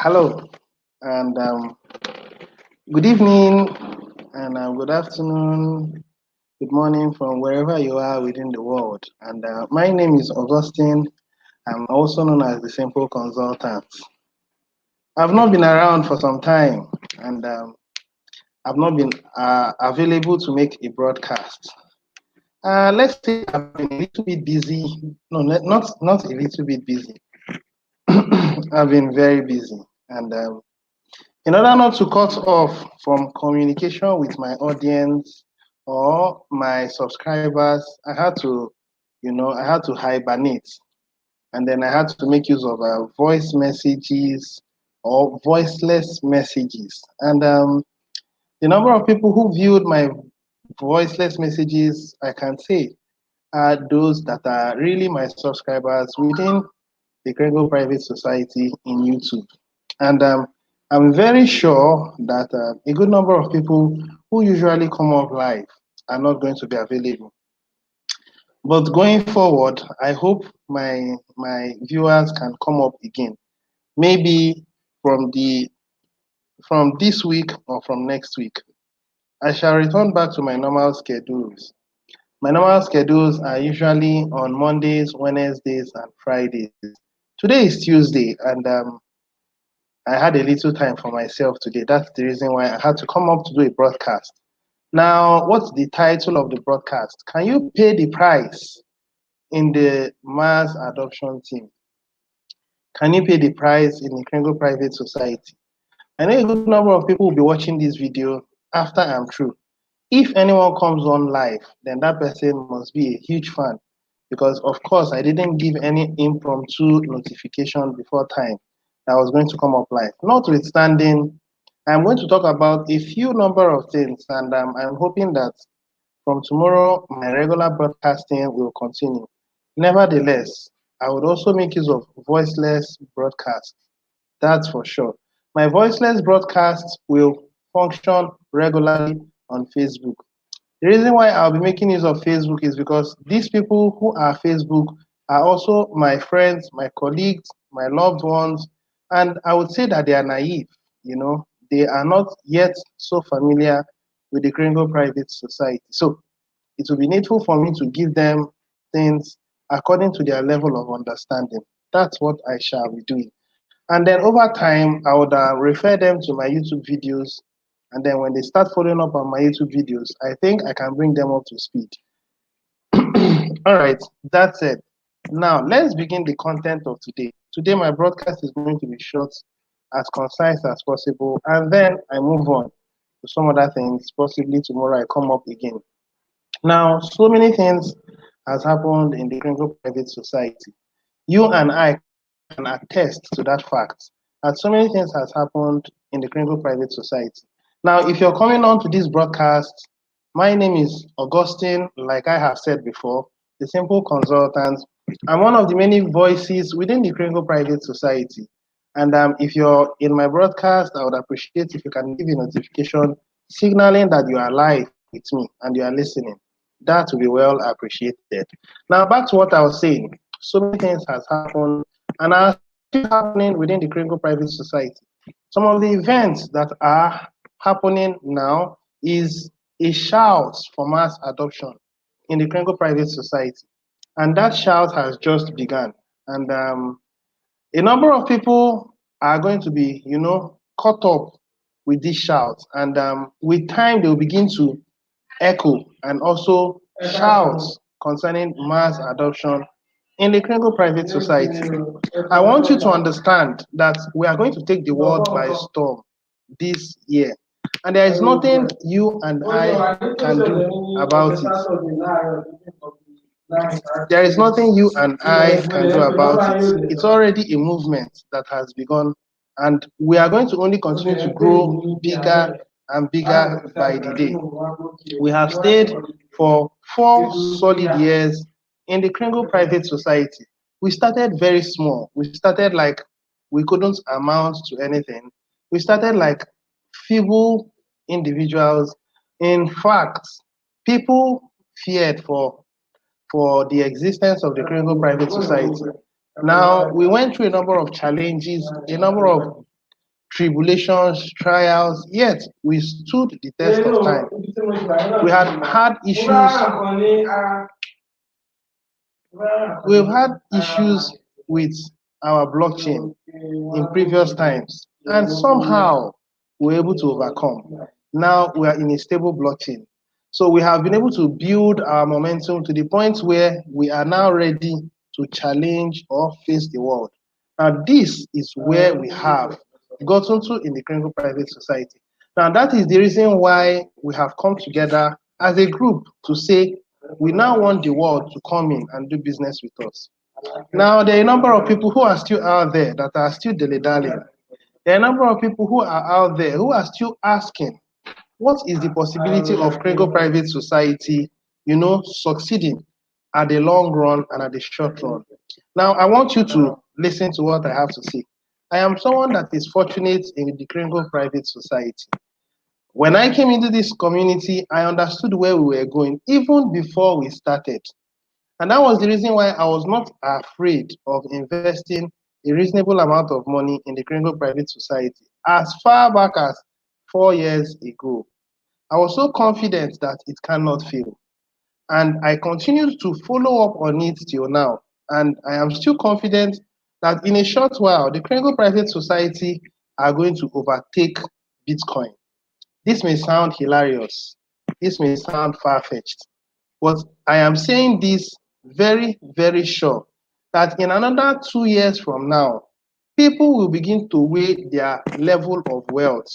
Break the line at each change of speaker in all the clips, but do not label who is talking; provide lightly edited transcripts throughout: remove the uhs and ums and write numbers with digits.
Hello, and good evening, and good afternoon, good morning from wherever you are within the world. And my name is Augustine. I'm also known as the Simple Consultant. I've not been around for some time, and I've not been available to make a broadcast. Let's say I've been a little bit busy. No, not a little bit busy. I've been very busy, and in order not to cut off from communication with my audience or my subscribers, I had to hibernate, and then I had to make use of voice messages or voiceless messages. And the number of people who viewed my voiceless messages, I can say, are those that are really my subscribers within the Kringle Private Society in YouTube. And I'm very sure that a good number of people who usually come up live are not going to be available. But going forward, I hope my viewers can come up again. Maybe from the from this week or from next week. I shall return back to my normal schedules. My normal schedules are usually on Mondays, Wednesdays, and Fridays. Today is Tuesday, and I had a little time for myself today. That's the reason why I had to come up to do a broadcast. Now, what's the title of the broadcast? Can you pay the price in the mass adoption team? Can you pay the price in the Kringle Private Society? I know a good number of people will be watching this video after I'm through. If anyone comes on live, then that person must be a huge fan because, of course, I didn't give any impromptu notification before time that I was going to come up live. Notwithstanding, I'm going to talk about a few number of things, and I'm hoping that from tomorrow, my regular broadcasting will continue. Nevertheless, I would also make use of voiceless broadcasts. That's for sure. My voiceless broadcasts will function regularly on Facebook. The reason why I'll be making use of Facebook is because these people who are Facebook are also my friends, my colleagues, my loved ones, and I would say that they are naive. They are not yet so familiar with the Kringle Private Society. So it will be needful for me to give them things according to their level of understanding. That's what I shall be doing. And then over time, I would refer them to my YouTube videos. And then when they start following up on my YouTube videos, I think I can bring them up to speed. All right, that's it. Now, let's begin the content of today. Today, my broadcast is going to be short, as concise as possible, and then I move on to some other things. Possibly tomorrow I come up again. Now, so many things has happened in the Kringle Private Society. You and I can attest to that fact that so many things has happened in the Kringle Private Society. Now, if you're coming on to this broadcast, my name is Augustine, like I have said before, the Simple Consultant. I'm one of the many voices within the Kringle Private Society. And if you're in my broadcast, I would appreciate if you can give a notification signaling that you are live with me and you are listening. That will be well appreciated. Now, back to what I was saying. So many things has happened and are still happening within the Kringle Private Society. Some of the events that are happening now is a shout for mass adoption in the Kringle Private Society. And that shout has just begun. And a number of people are going to be, caught up with this shout. And with time, they'll begin to echo and also shout concerning mass adoption in the Kringle Private Society. I want you to understand that we are going to take the world by storm this year. And there is nothing you and I can do about it. There is nothing you and I can do about it. It's already a movement that has begun, and we are going to only continue to grow bigger and bigger by the day. We have stayed for 4 solid years in the Kringle Private Society. We started very small. We started like we couldn't amount to anything. We started like feeble individuals. In fact, people feared for the existence of the Kringle Private Society. Now, we went through a number of challenges, a number of tribulations, trials, yet we stood the test of time. We had issues. We've had issues with our blockchain in previous times, and somehow we're able to overcome. Now we are in a stable blockchain. So we have been able to build our momentum to the point where we are now ready to challenge or face the world. Now, this is where we have gotten to in the Kringle Private Society. Now, that is the reason why we have come together as a group to say we now want the world to come in and do business with us. Now, there are a number of people who are still out there that are still dilly-dallying. There are a number of people who are out there who are still asking, what is the possibility of Kringle Private Society, succeeding at the long run and at the short run? Now, I want you to listen to what I have to say. I am someone that is fortunate in the Kringle Private Society. When I came into this community, I understood where we were going even before we started. And that was the reason why I was not afraid of investing a reasonable amount of money in the Kringle Private Society as far back as 4 years ago. I was so confident that it cannot fail. And I continue to follow up on it till now. And I am still confident that in a short while, the Kringle Private Society are going to overtake Bitcoin. This may sound hilarious. This may sound far-fetched. But I am saying this very, very sure that in another 2 years from now, people will begin to weigh their level of wealth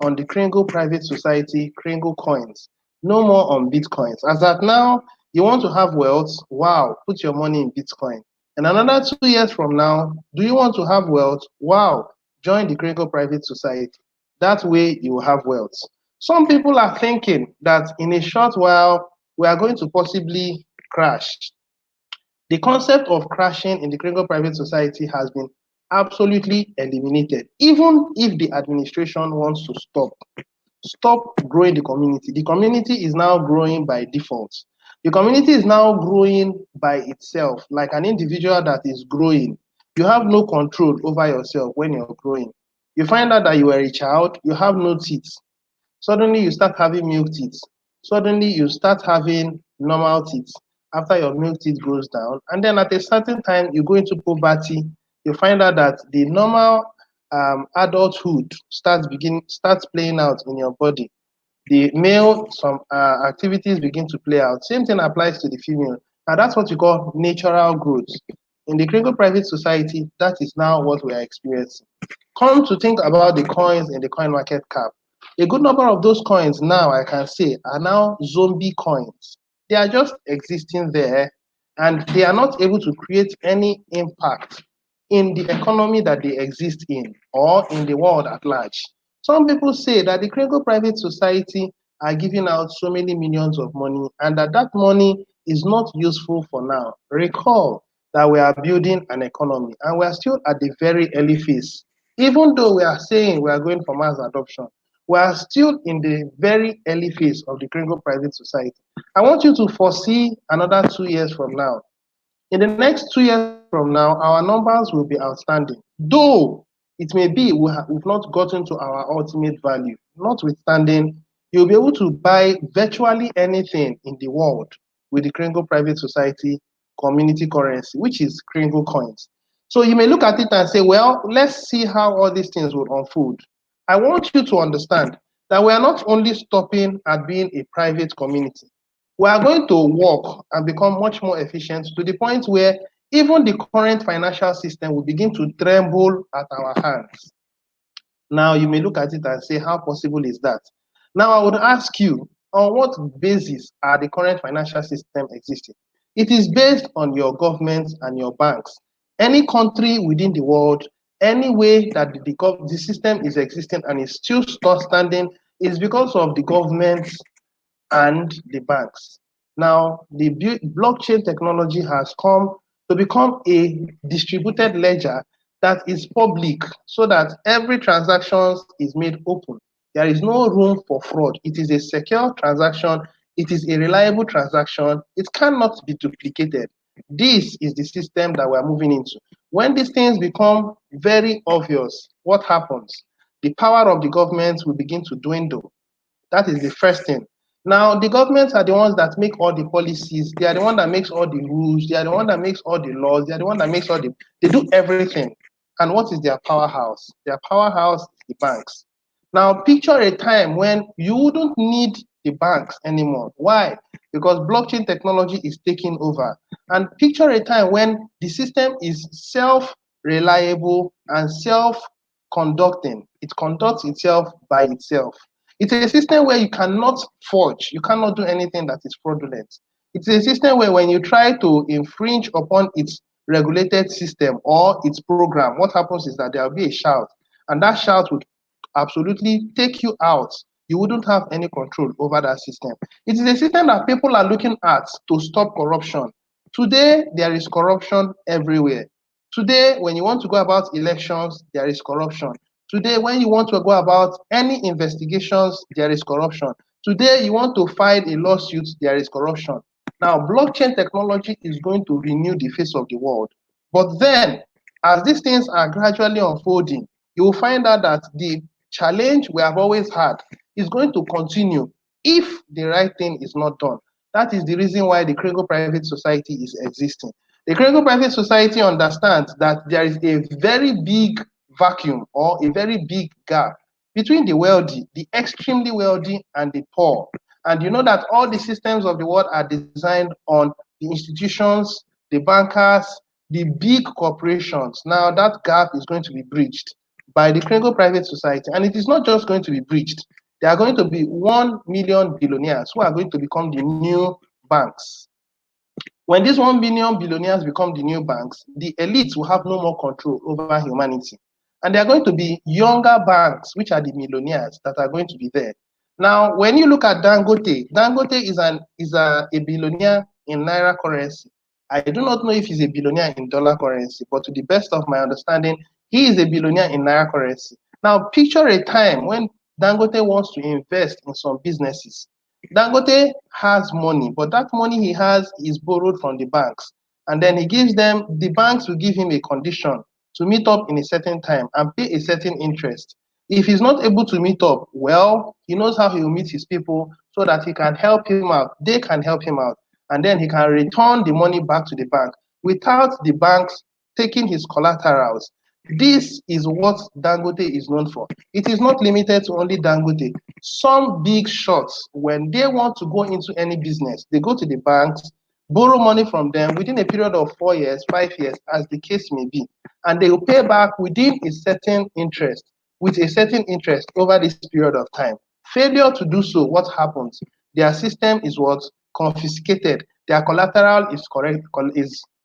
on the Kringle Private Society, Kringle coins, no more on Bitcoins. As at now, you want to have wealth, wow, put your money in Bitcoin. In another 2 years from now, do you want to have wealth? Wow, join the Kringle Private Society. That way you will have wealth. Some people are thinking that in a short while, we are going to possibly crash. The concept of crashing in the Kringle Private Society has been absolutely eliminated, even if the administration wants to stop growing the community. The community is now growing by default. The community is now growing by itself, like an individual that is growing. You have no control over yourself when you're growing. You find out that you are a child, you have no teeth. Suddenly you start having milk teeth. Suddenly you start having normal teeth after your milk teeth goes down. And then at a certain time, you go into puberty, you find out that the normal adulthood starts playing out in your body. The male, some activities begin to play out. Same thing applies to the female. And that's what you call natural growth. In the Kringle Private Society, that is now what we are experiencing. Come to think about the coins in the coin market cap. A good number of those coins now, I can say, are now zombie coins. They are just existing there and they are not able to create any impact in the economy that they exist in or in the world at large. Some people say that the Kringle Private Society are giving out so many millions of money and that money is not useful for now. Recall that we are building an economy and we are still at the very early phase. Even though we are saying we are going for mass adoption, we are still in the very early phase of the Kringle Private Society. I want you to foresee another 2 years from now. In the next 2 years from now, our numbers will be outstanding. Though it may be we've not gotten to our ultimate value, notwithstanding, you'll be able to buy virtually anything in the world with the Kringle Private Society community currency, which is Kringle coins. So you may look at it and say, well, let's see how all these things will unfold. I want you to understand that we are not only stopping at being a private community. We are going to work and become much more efficient to the point where even the current financial system will begin to tremble at our hands. Now, you may look at it and say, how possible is that? Now, I would ask you, on what basis are the current financial system existing? It is based on your government and your banks. Any country within the world, any way that the system is existing and is still standing is because of the government and the banks. Now, the blockchain technology has come to become a distributed ledger that is public so that every transaction is made open. There is no room for fraud. It is a secure transaction. It is a reliable transaction. It cannot be duplicated. This is the system that we're moving into. When these things become very obvious, what happens? the power of the government will begin to dwindle. That is the first thing. Now, the governments are the ones that make all the policies. They are the one that makes all the rules. They are the one that makes all the laws. They are the one that makes all the. They do everything. And what is their powerhouse? Their powerhouse is the banks. Now, picture a time when you wouldn't need the banks anymore. Why? Because blockchain technology is taking over. And picture a time when the system is self-reliable and self-conducting. It conducts itself by itself. It's a system where you cannot forge, you cannot do anything that is fraudulent. It's a system where when you try to infringe upon its regulated system or its program, what happens is that there will be a shout, and that shout would absolutely take you out. You wouldn't have any control over that system. It is a system that people are looking at to stop corruption. Today, there is corruption everywhere. Today, when you want to go about elections, there is corruption. Today, when you want to go about any investigations, there is corruption. Today, you want to file a lawsuit, there is corruption. Now, blockchain technology is going to renew the face of the world. But then, as these things are gradually unfolding, you will find out that the challenge we have always had is going to continue if the right thing is not done. That is the reason why the Kringle Private Society is existing. The Kringle Private Society understands that there is a very big vacuum or a very big gap between the wealthy, the extremely wealthy, and the poor. And you know that all the systems of the world are designed on the institutions, the bankers, the big corporations. Now that gap is going to be breached by the Kringle Private Society. And it is not just going to be breached. There are going to be 1 million billionaires who are going to become the new banks. When these 1 billion billionaires become the new banks, the elites will have no more control over humanity. And there are going to be younger banks, which are the millionaires that are going to be there. Now, when you look at Dangote, Dangote is a billionaire in Naira currency. I do not know if he's a billionaire in dollar currency, but to the best of my understanding, he is a billionaire in Naira currency. Now, picture a time when Dangote wants to invest in some businesses. Dangote has money, but that money he has is borrowed from the banks. And then he gives them, the banks will give him a condition to meet up in a certain time and pay a certain interest. If he's not able to meet up, well, he knows how he will meet his people so that he can help him out. They can help him out. And then he can return the money back to the bank without the banks taking his collaterals. This is what Dangote is known for. It is not limited to only Dangote. Some big shots, when they want to go into any business, they go to the banks, borrow money from them within a period of 4 years, 5 years, as the case may be. And they will pay back within a certain interest, with a certain interest over this period of time. Failure to do so, what happens? Their system is what? Confiscated. Their collateral is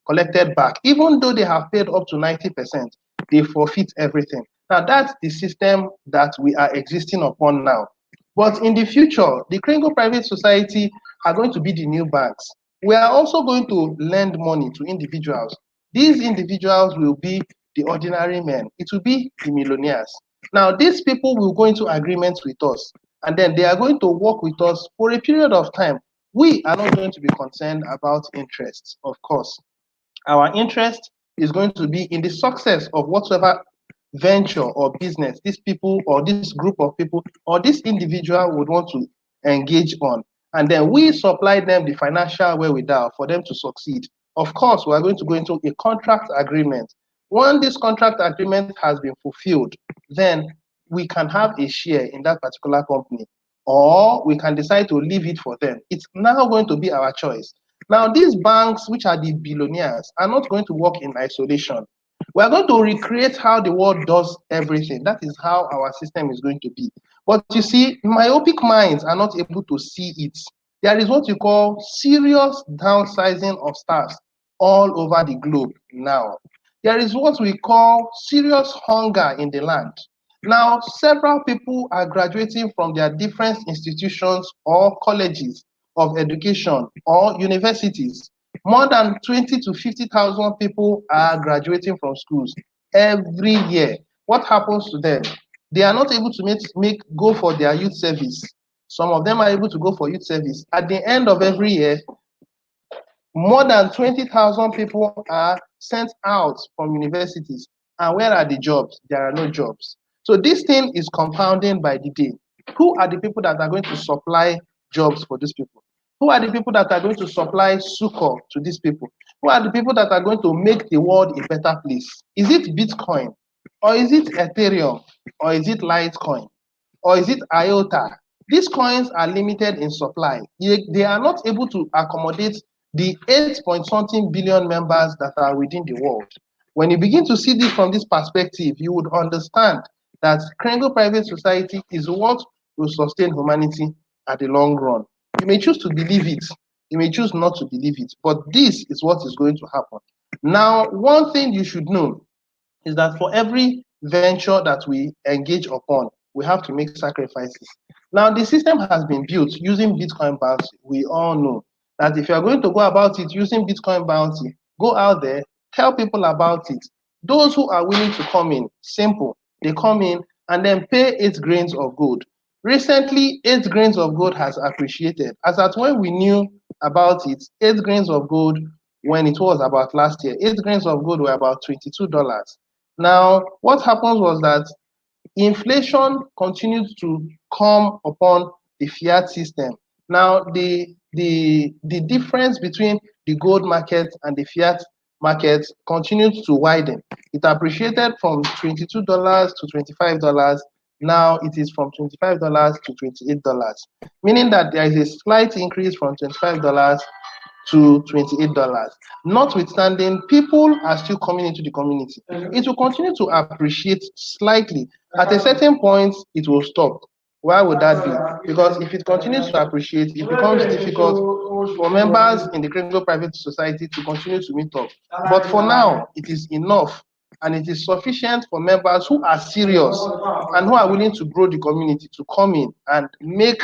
collected back. Even though they have paid up to 90%, they forfeit everything. Now, that's the system that we are existing upon now. But in the future, the Kringle Private Society are going to be the new banks. We are also going to lend money to individuals. These individuals will be the ordinary men. It will be the millionaires. Now, these people will go into agreements with us, and then they are going to work with us for a period of time. We are not going to be concerned about interests, of course. Our interest is going to be in the success of whatsoever venture or business these people or this group of people or this individual would want to engage on. And then we supply them the financial wherewithal for them to succeed. Of course, we are going to go into a contract agreement. When this contract agreement has been fulfilled, then we can have a share in that particular company, or we can decide to leave it for them. It's now going to be our choice. Now, these banks, which are the billionaires, are not going to work in isolation. We are going to recreate how the world does everything. That is how our system is going to be. But you see, myopic minds are not able to see it. There is what you call serious downsizing of staffs all over the globe now. There is what we call serious hunger in the land. Now, several people are graduating from their different institutions or colleges of education or universities. More than 20 to 50,000 people are graduating from schools every year. What happens to them? They are not able to go for their youth service. Some of them are able to go for youth service. At the end of every year, more than 20,000 people are sent out from universities. And where are the jobs? There are no jobs. So this thing is compounding by the day. Who are the people that are going to supply jobs for these people? Who are the people that are going to supply succor to these people? Who are the people that are going to make the world a better place? Is it Bitcoin? Or is it Ethereum? Or is it Litecoin? Or is it IOTA? These coins are limited in supply. They are not able to accommodate the 8 point something billion members that are within the world. When you begin to see this from this perspective, you would understand that Kringle Private Society is what will sustain humanity at the long run. You may choose to believe it, you may choose not to believe it, but this is what is going to happen. Now, one thing you should know is that for every venture that we engage upon, we have to make sacrifices. Now, the system has been built using Bitcoin bounty. We all know that if you're going to go about it using Bitcoin bounty, go out there, tell people about it. Those who are willing to come in, simple, they come in and then pay 8 grains of gold. Recently, 8 grains of gold has appreciated. As at when we knew about it, 8 grains of gold, when it was about last year, 8 grains of gold were about $22. Now, what happens was that inflation continued to come upon the fiat system. Now, the difference between the gold market and the fiat market continued to widen. It appreciated from $22 to $25. Now it is from $25 to $28, meaning that there is a slight increase from $25 to $28. Notwithstanding, people are still coming into the community. It will continue to appreciate slightly. At a certain point, it will stop. Why would that be? Because if it continues to appreciate, it becomes difficult for members in the Kringle Private Society to continue to meet up. But for now, it is enough and it is sufficient for members who are serious and who are willing to grow the community to come in and make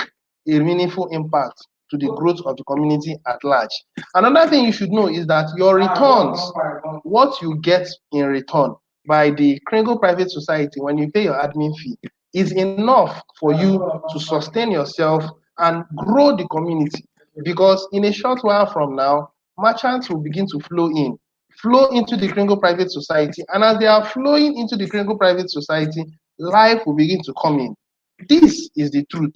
a meaningful impact to the growth of the community at large. Another thing you should know is that your returns, what you get in return by the Kringle Private Society when you pay your admin fee, is enough for you to sustain yourself and grow the community. Because in a short while from now, merchants will begin to flow into the Kringle Private Society, and as they are flowing into the Kringle Private Society, life will begin to come in. This is the truth.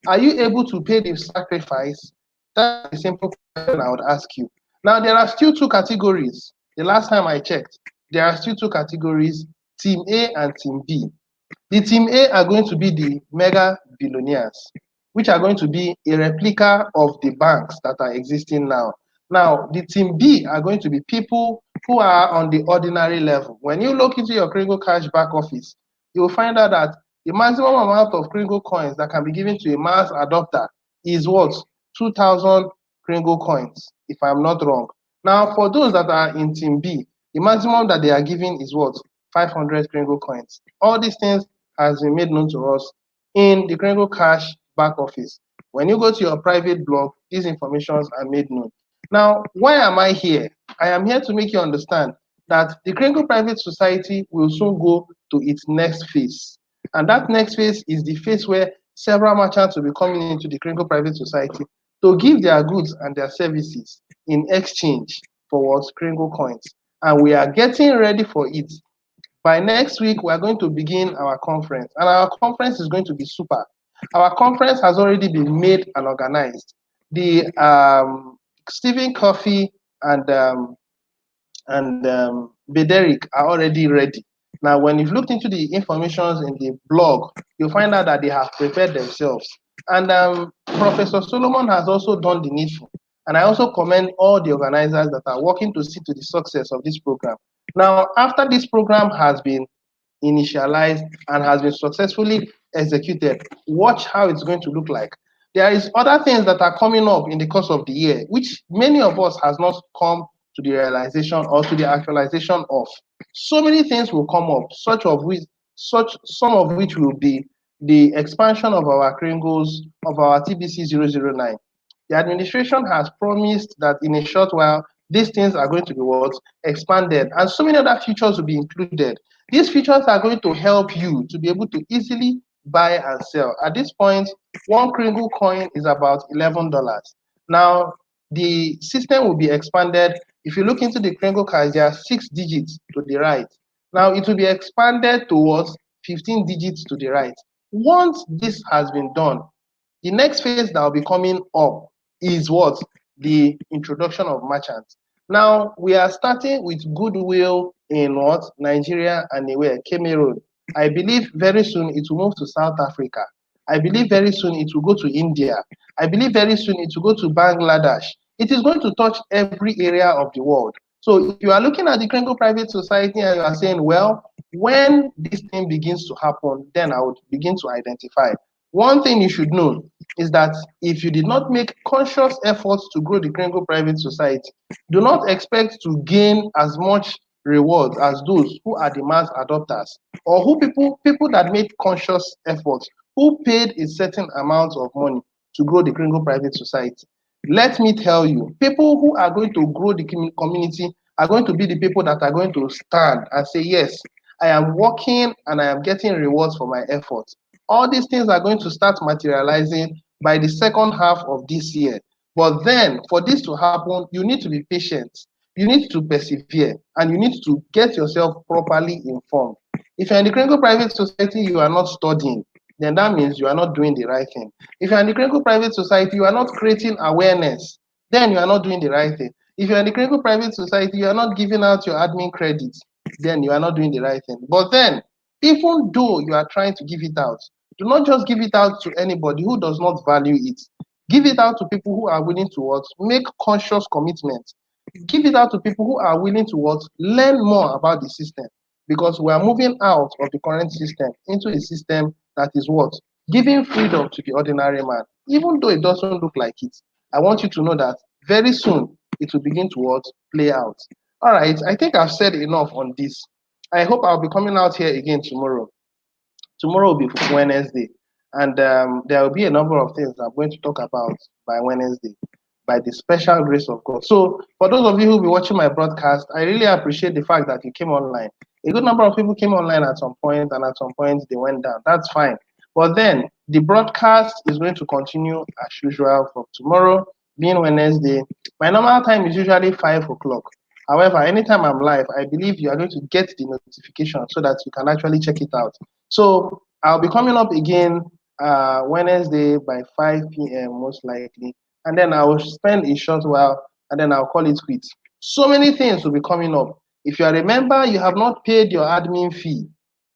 Are you able to pay the sacrifice? That's a simple question I would ask you. Now, there are still 2 categories. The last time I checked, there are still 2 categories, Team A and Team B. The Team A are going to be the mega billionaires, which are going to be a replica of the banks that are existing now. Now, the Team B are going to be people who are on the ordinary level. When you look into your Kringle Cash back office, you will find out that the maximum amount of Kringle coins that can be given to a mass adopter is what? 2,000 Kringle coins, if I'm not wrong. Now, for those that are in Team B, the maximum that they are giving is what? 500 Kringle coins. All these things has been made known to us in the Kringle Cash back office. When you go to your private blog, these informations are made known. Now, why am I here? I am here to make you understand that the Kringle Private Society will soon go to its next phase. And that next phase is the phase where several merchants will be coming into the Kringle Private Society to give their goods and their services in exchange for what? Kringle coins. And we are getting ready for it. By next week, we are going to begin our conference, and our conference is going to be super. Our conference has already been made and organized. The Stephen Coffey and Bederick are already ready. Now, when you've looked into the information in the blog, you'll find out that they have prepared themselves. And Professor Solomon has also done the needful. And I also commend all the organizers that are working to see to the success of this program. Now, after this program has been initialized and has been successfully executed, watch how it's going to look like. There is other things that are coming up in the course of the year, which many of us has not come to the realization or to the actualization of. So many things will come up, some of which will be the expansion of our Kringles, of our TBC 009. The administration has promised that in a short while, these things are going to be what? Expanded, and so many other features will be included. These features are going to help you to be able to easily buy and sell. At this point, one Kringle coin is about $11. Now, the system will be expanded. If you look into the Kringle cards, there are 6 digits to the right. Now, it will be expanded towards 15 digits to the right. Once this has been done, the next phase that will be coming up is what? The introduction of merchants. Now, we are starting with goodwill in what? Nigeria and where? Cameroon. I believe very soon it will move to South Africa. I believe very soon it will go to India. I believe very soon it will go to Bangladesh. It is going to touch every area of the world. So if you are looking at the Kringle Private Society and you are saying, well, when this thing begins to happen, then I would begin to identify. One thing you should know is that if you did not make conscious efforts to grow the Kringle Private Society, do not expect to gain as much reward as those who are the mass adopters or who people that made conscious efforts, who paid a certain amount of money to grow the Kringle Private Society. Let me tell you, people who are going to grow the community are going to be the people that are going to stand and say, yes, I am working and I am getting rewards for my efforts. All these things are going to start materializing by the second half of this year. But then, for this to happen, you need to be patient, you need to persevere, and you need to get yourself properly informed. If you're in the Kringle Private Society, you are not studying, then that means you are not doing the right thing. If you're in the Kringle Private Society, you are not creating awareness, then you are not doing the right thing. If you're in the Kringle Private Society, you are not giving out your admin credits, then you are not doing the right thing. But then, even though you are trying to give it out, do not just give it out to anybody who does not value it. Give it out to people who are willing to what? Make conscious commitments. Give it out to people who are willing to what? Learn more about the system. Because we are moving out of the current system into a system that is what? Giving freedom to the ordinary man. Even though it doesn't look like it, I want you to know that very soon it will begin to what? Play out. All right, I think I've said enough on this. I hope I'll be coming out here again tomorrow. Tomorrow will be Wednesday, and there will be a number of things I'm going to talk about by Wednesday, by the special grace of God. So, for those of you who will be watching my broadcast, I really appreciate the fact that you came online. A good number of people came online at some point, and at some point they went down. That's fine. But then the broadcast is going to continue as usual from tomorrow, being Wednesday. My normal time is usually 5 o'clock. However, anytime I'm live, I believe you are going to get the notification so that you can actually check it out. So I'll be coming up again Wednesday by 5 p.m. most likely, and then I will spend a short while, and then I'll call it quits. So many things will be coming up. If you are a member, you have not paid your admin fee,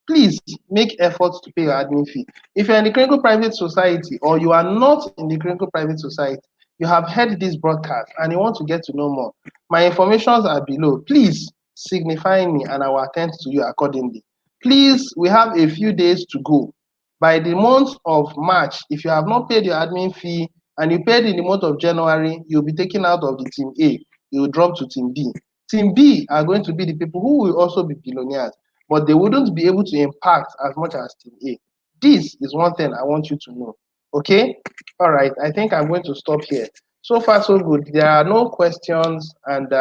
please make efforts to pay your admin fee. If you're in the Kringle Private Society or you are not in the Kringle Private Society, you have heard this broadcast and you want to get to know more, my informations are below. Please signify me and I will attend to you accordingly. Please, we have a few days to go. By the month of March, if you have not paid your admin fee and you paid in the month of January, you'll be taken out of the team A. You will drop to team B. Team B are going to be the people who will also be billionaires, but they wouldn't be able to impact as much as team A. This is one thing I want you to know. Okay? All right. I think I'm going to stop here. So far, so good. There are no questions, and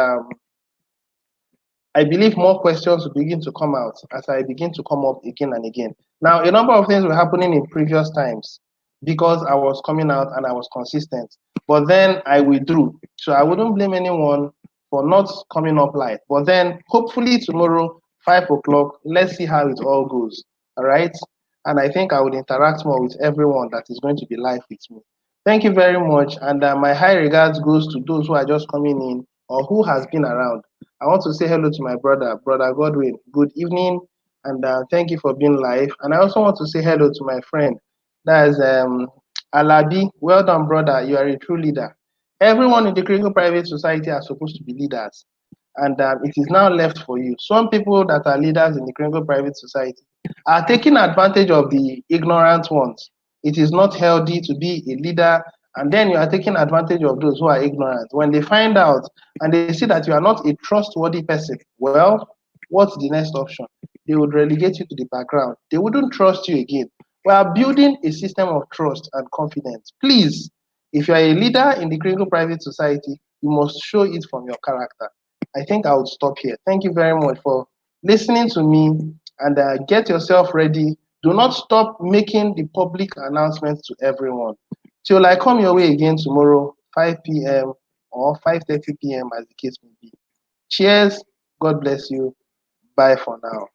I believe more questions will begin to come out as I begin to come up again and again. Now, a number of things were happening in previous times because I was coming out and I was consistent. But then I withdrew. So I wouldn't blame anyone for not coming up live. But then hopefully tomorrow, 5 o'clock, let's see how it all goes. All right? And I think I would interact more with everyone that is going to be live with me. Thank you very much. And my high regards goes to those who are just coming in or who has been around. I want to say hello to my brother Godwin. Good evening, and thank you for being live. And I also want to say hello to my friend, that is Alabi. Well done, brother. You are a true leader. Everyone in the Kringle Private Society are supposed to be leaders, and it is now left for you. Some people that are leaders in the Kringle Private Society are taking advantage of the ignorant ones. It is not healthy to be a leader and then you are taking advantage of those who are ignorant. When they find out and they see that you are not a trustworthy person, well, what's the next option? They would relegate you to the background. They wouldn't trust you again. We are building a system of trust and confidence. Please, if you are a leader in the Kringle Private Society, you must show it from your character. I think I would stop here. Thank you very much for listening to me, and get yourself ready. Do not stop making the public announcements to everyone. Till I come your way again tomorrow, 5 p.m. or 5:30 p.m. as the case may be. Cheers. God bless you. Bye for now.